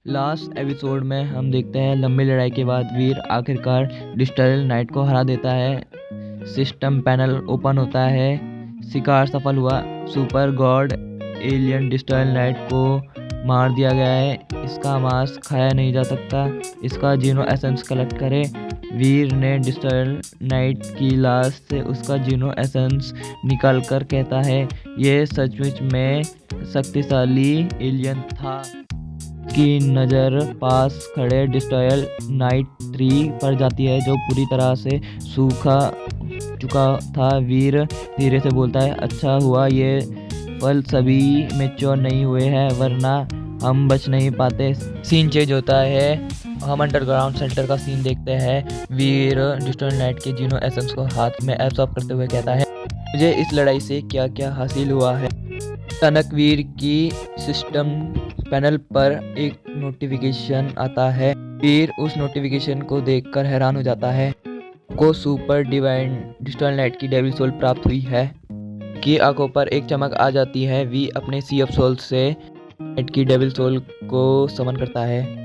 Last episode में हम देखते हैं लंबी लड़ाई के बाद वीर आखिरकार डिजिटल नाइट को हरा देता है। सिस्टम पैनल ओपन होता है। शिकार सफल हुआ। Super God alien digital night को मार दिया गया है। इसका मांस खाया नहीं जा सकता। इसका जीनो एसेंस कलेक्ट करे। वीर ने डिजिटल नाइट की लाश से उसका जीनो एसेंस निकाल कर कहता है ये सचमुच में शक्तिशाली एलियन था। की नज़र पास खड़े डिजिटल नाइट ट्री पर जाती है जो पूरी तरह से सूखा चुका था। वीर धीरे से बोलता है अच्छा हुआ ये फल सभी मैच्योर नहीं हुए हैं वरना हम बच नहीं पाते। सीन चेंज होता है। हम अंडरग्राउंड सेंटर का सीन देखते हैं। वीर डिजिटल नाइट के जीनो एसेंस को हाथ में एब्सॉर्ब करते हुए कहता है मुझे इस लड़ाई से क्या क्या हासिल हुआ है। अचानक वीर की सिस्टम पैनल पर एक नोटिफिकेशन आता है। वीर उस नोटिफिकेशन को देखकर हैरान हो जाता है। को सुपर डिवाइन डिजिटल नाइट की डेविल सोल प्राप्त हुई है। की आंखों पर एक चमक आ जाती है। वी अपने सी ऑफ सोल से नाइट की डेविल सोल को समन करता है।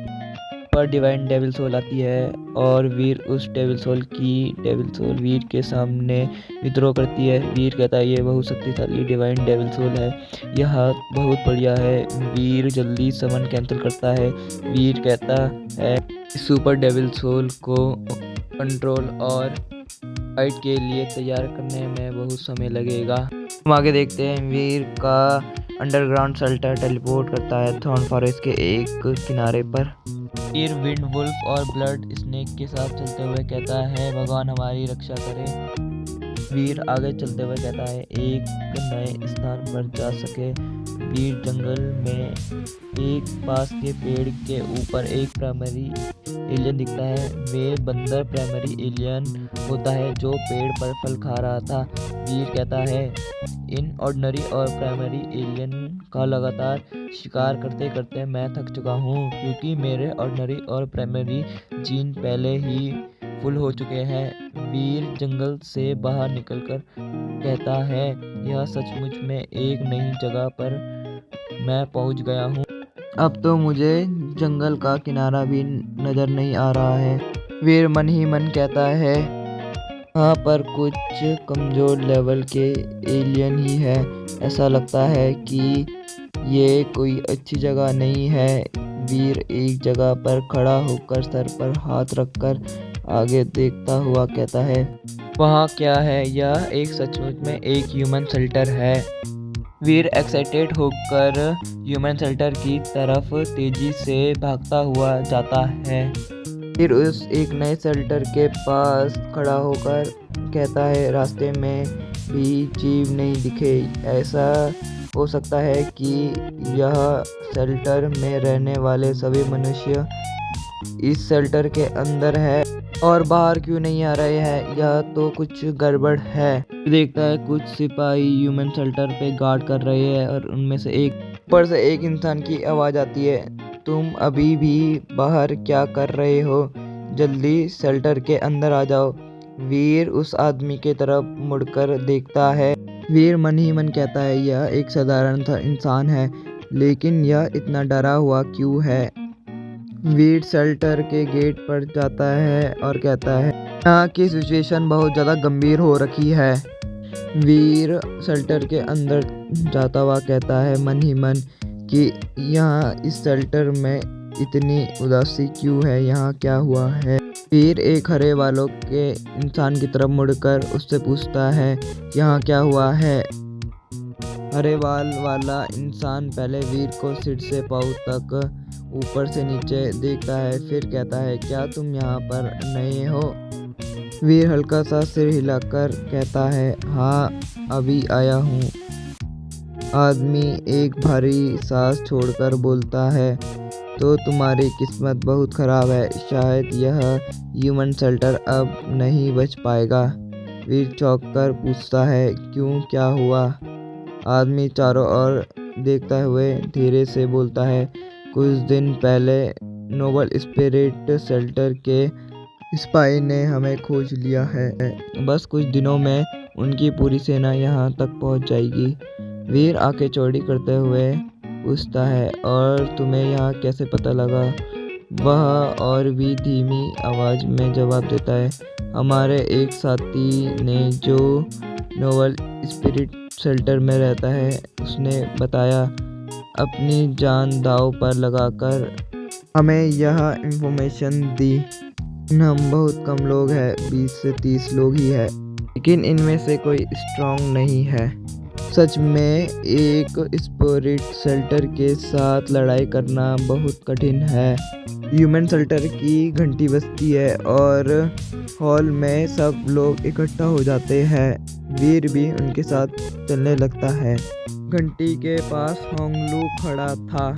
पर डिवाइन डेविल सोल आती है और वीर उस डेविल सोल वीर के सामने विद्रोह करती है। वीर कहता है ये बहुत शक्तिशाली डिवाइन डेविल सोल है। यह बहुत बढ़िया है। वीर जल्दी समन कैंसिल करता है। वीर कहता है सुपर डेविल सोल को कंट्रोल और फाइट के लिए तैयार करने में बहुत समय लगेगा। हम आगे देखते हैं वीर का अंडरग्राउंड शेल्टर टेलीपोर्ट करता है थॉर्न फॉरेस्ट के एक किनारे पर। वीर विंड वुल्फ और ब्लड स्नेक के साथ चलते हुए कहता है भगवान हमारी रक्षा करे। वीर आगे चलते हुए कहता है एक नए स्थान पर जा सके। वीर जंगल में एक पास के पेड़ के ऊपर एक प्राइमरी एलियन दिखता है। वे बंदर प्राइमरी एलियन होता है जो पेड़ पर फल खा रहा था। वीर कहता है इन ऑर्डिनरी और प्राइमरी एलियन का लगातार शिकार करते करते मैं थक चुका हूँ क्योंकि मेरे ऑर्डिनरी और प्राइमरी जीन पहले ही फुल हो चुके हैं। वीर जंगल से बाहर निकलकर कहता है यह सचमुच में एक नई जगह पर मैं पहुंच गया हूँ। अब तो मुझे जंगल का किनारा भी नजर नहीं आ रहा है। वीर मन ही मन कहता है यहाँ पर कुछ कमजोर लेवल के एलियन ही है। ऐसा लगता है कि ये कोई अच्छी जगह नहीं है। वीर एक जगह पर खड़ा होकर सर पर हाथ रखकर आगे देखता हुआ कहता है वहाँ क्या है। यह एक सचमुच में एक ह्यूमन शेल्टर है। वीर एक्साइटेड होकर ह्यूमन शेल्टर की तरफ तेजी से भागता हुआ जाता है। फिर उस एक नए शेल्टर के पास खड़ा होकर कहता है रास्ते में भी जीव नहीं दिखे। ऐसा हो सकता है कि यह शेल्टर में रहने वाले सभी मनुष्य इस शेल्टर के अंदर है और बाहर क्यों नहीं आ रहे हैं। यह तो कुछ गड़बड़ है। देखता है कुछ सिपाही ह्यूमन शेल्टर पे गार्ड कर रहे हैं और उनमें से ऊपर से एक इंसान की आवाज़ आती है तुम अभी भी बाहर क्या कर रहे हो, जल्दी शेल्टर के अंदर आ जाओ। वीर उस आदमी के तरफ मुड़कर देखता है। वीर मन ही मन कहता है यह एक साधारण सा इंसान है लेकिन यह इतना डरा हुआ क्यों है। वीर शेल्टर के गेट पर जाता है और कहता है यहाँ की सिचुएशन बहुत ज़्यादा गंभीर हो रखी है। वीर शेल्टर के अंदर जाता हुआ कहता है मन ही मन कि यहाँ इस शेल्टर में इतनी उदासी क्यों है, यहाँ क्या हुआ है। वीर एक हरे बालों के इंसान की तरफ मुड़कर उससे पूछता है यहाँ क्या हुआ है। हरे बाल वाला इंसान पहले वीर को सिर से पाँव तक ऊपर से नीचे देखता है फिर कहता है क्या तुम यहाँ पर नए हो। वीर हल्का सा सिर हिलाकर कहता है हाँ अभी आया हूँ। आदमी एक भारी सांस छोड़कर बोलता है तो तुम्हारी किस्मत बहुत ख़राब है, शायद यह ह्यूमन शेल्टर अब नहीं बच पाएगा। वीर चौंक कर पूछता है क्यों क्या हुआ। आदमी चारों ओर देखते हुए धीरे से बोलता है कुछ दिन पहले नोबल स्पिरिट शेल्टर के सिपाही ने हमें खोज लिया है। बस कुछ दिनों में उनकी पूरी सेना यहाँ तक पहुँच जाएगी। वीर आंखें चौड़ी करते हुए पूछता है, और तुम्हें यहाँ कैसे पता लगा? वह और भी धीमी आवाज़ में जवाब देता है, हमारे एक साथी ने जो नोबल स्पिरिट शेल्टर में रहता है उसने बताया। अपनी जान दांव पर लगाकर हमें यह इन्फॉर्मेशन दी। हम बहुत कम लोग हैं, 20 से 30 लोग ही हैं, लेकिन इनमें से कोई स्ट्रांग नहीं है। सच में एक स्पिरिट शेल्टर के साथ लड़ाई करना बहुत कठिन है। ह्यूमन शेल्टर की घंटी बजती है और हॉल में सब लोग इकट्ठा हो जाते हैं। वीर भी उनके साथ चलने लगता है। घंटी के पास होंगलू खड़ा था,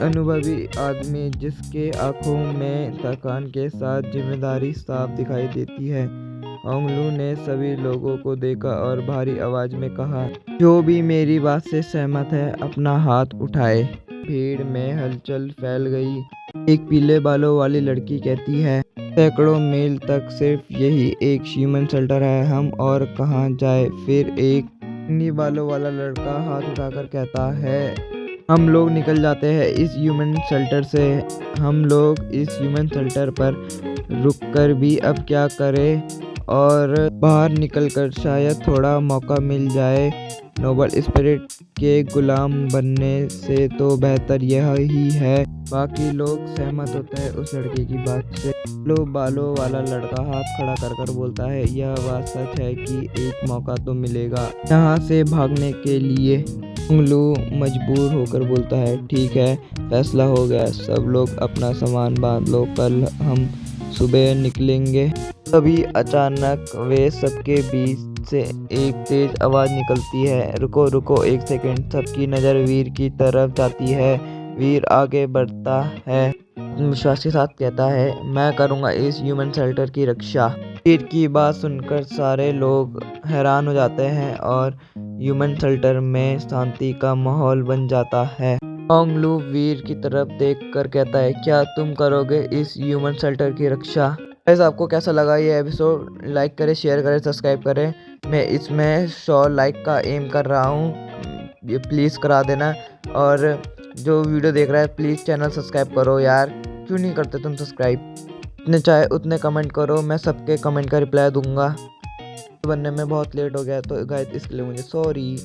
अनुभवी आदमी जिसके आंखों में थकान के साथ जिम्मेदारी साफ दिखाई देती है। होंगलू ने सभी लोगों को देखा और भारी आवाज में कहा, जो भी मेरी बात से सहमत है अपना हाथ उठाए। भीड़ में हलचल फैल गई। एक पीले बालों वाली लड़की कहती है, सैकड़ों मील तक सिर्फ यही एक ह्यूमन शेल्टर है, हम और कहाँ जाए? फिर एक नीले बालों वाला लड़का हाथ उठाकर कहता है, हम लोग निकल जाते हैं इस ह्यूमन शेल्टर से। हम लोग इस ह्यूमन शेल्टर पर रुककर भी अब क्या करें, और बाहर निकलकर शायद थोड़ा मौका मिल जाए। नोबल स्पिरिट के गुलाम बनने से तो बेहतर यह ही है। बाकी लोग सहमत होते हैं उस लड़के की बात से। लो बालों वाला लड़का हाथ खड़ा कर कर बोलता है, यह बात सच है कि एक मौका तो मिलेगा यहाँ से भागने के लिए। होंगलू मजबूर होकर बोलता है, ठीक है, फैसला हो गया, सब लोग अपना सामान बांध लो, कल हम सुबह निकलेंगे। तभी अचानक वे सबके बीच से एक तेज आवाज निकलती है, रुको रुको एक सेकंड। सबकी नज़र वीर की तरफ जाती है। वीर आगे बढ़ता है, आत्मविश्वास के साथ कहता है, मैं करूँगा इस ह्यूमन शेल्टर की रक्षा। वीर की बात सुनकर सारे लोग हैरान हो जाते हैं और ह्यूमन शेल्टर में शांति का माहौल बन जाता है। होंगलू वीर की तरफ देखकर कहता है, क्या तुम करोगे इस ह्यूमन शेल्टर की रक्षा? गाइस, आपको कैसा लगा ये एपिसोड? लाइक करें, शेयर करें, सब्सक्राइब करें। मैं इसमें 100 लाइक का एम कर रहा हूँ, ये प्लीज़ करा देना। और जो वीडियो देख रहा है प्लीज़ चैनल सब्सक्राइब करो यार, क्यों नहीं करते तुम सब्सक्राइब? जितने चाहे उतने कमेंट करो, मैं सबके कमेंट का रिप्लाई दूंगा। बनने में बहुत लेट हो गया तो गाइस इसके लिए मुझे सॉरी।